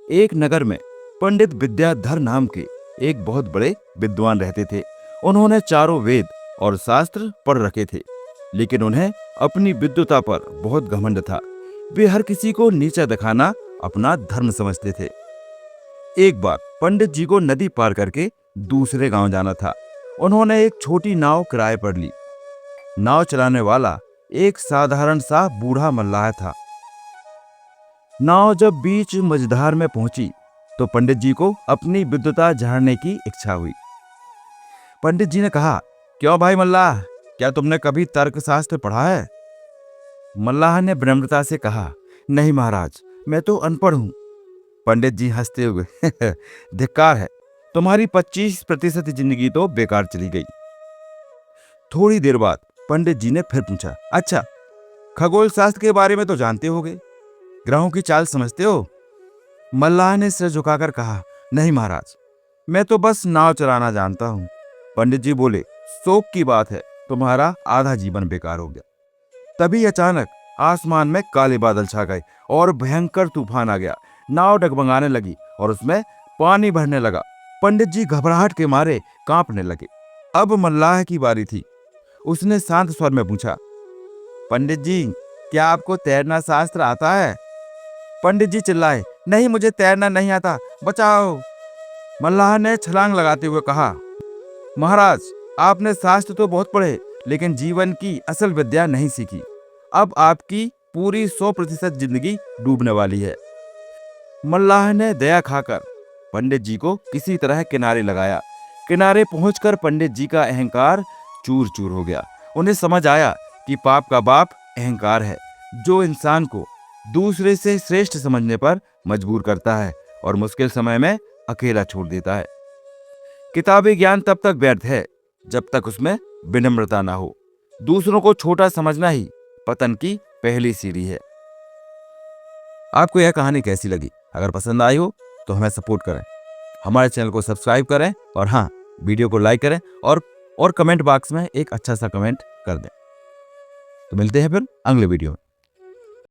एक नगर में पंडित विद्याधर नाम के एक बहुत बड़े विद्वान रहते थे। उन्होंने चारों वेद और शास्त्र पढ़ रखे थे, लेकिन उन्हें अपनी विद्वता पर बहुत घमंड था। वे हर किसी को नीचा दिखाना अपना धर्म समझते थे। एक बार पंडित जी को नदी पार करके दूसरे गांव जाना था। उन्होंने एक छोटी नाव किराए पर ली। नाव चलाने वाला एक साधारण सा बूढ़ा मल्लाह था। नाव जब बीच मझधार में पहुंची तो पंडित जी को अपनी विद्वता झाड़ने की इच्छा हुई। पंडित जी ने कहा, क्यों भाई मल्लाह, क्या तुमने कभी तर्कशास्त्र पढ़ा है? मल्लाह ने विनम्रता से कहा, नहीं महाराज, मैं तो अनपढ़ हूं। पंडित जी हंसते हुए, धिक्कार है, तुम्हारी 25% जिंदगी तो बेकार चली गई। थोड़ी देर बाद पंडित जी ने फिर पूछा, अच्छा, खगोल शास्त्र के बारे में तो जानते होगे, ग्रहों की चाल समझते हो? मल्लाह ने सिर झुकाकर कहा, नहीं महाराज, मैं तो बस नाव चलाना जानता हूं। पंडित जी बोले, शोक की बात है, तुम्हारा आधा जीवन बेकार हो गया। तभी अचानक आसमान में काले बादल छा गए और भयंकर तूफान आ गया। नाव डगमगाने लगी और उसमें पानी भरने लगा। पंडित जी घबराहट के मारे कांपने लगे। अब मल्लाह की बारी थी। उसने शांत स्वर में पूछा, पंडित जी, क्या आपको तैरना शास्त्र आता है? पंडित जी चिल्लाए, नहीं, मुझे तैरना नहीं आता, बचाओ। मल्लाह ने छलांग लगाते हुए कहा, महाराज, आपने शास्त्र तो बहुत पढ़े, लेकिन जीवन की असल विद्या नहीं सीखी। अब आपकी पूरी 100% जिंदगी डूबने वाली है। मल्लाह ने दया खाकर पंडित जी को किसी तरह किनारे लगाया। किनारे पहुंचकर पंडित जी का अहंकार चूर चूर हो गया। उन्हें समझ आया कि पाप का बाप अहंकार है, जो इंसान को दूसरे से श्रेष्ठ समझने पर मजबूर करता है और मुश्किल समय में अकेला छोड़ देता है। किताबी ज्ञान तब तक व्यर्थ है जब तक उसमें विनम्रता ना हो। दूसरों को छोटा समझना ही पतन की पहली सीढ़ी है। आपको यह कहानी कैसी लगी? अगर पसंद आई हो तो हमें सपोर्ट करें, हमारे चैनल को सब्सक्राइब करें और हाँ, वीडियो को लाइक करें और कमेंट बॉक्स में एक अच्छा सा कमेंट कर दें। तो मिलते हैं फिर अगले वीडियो में।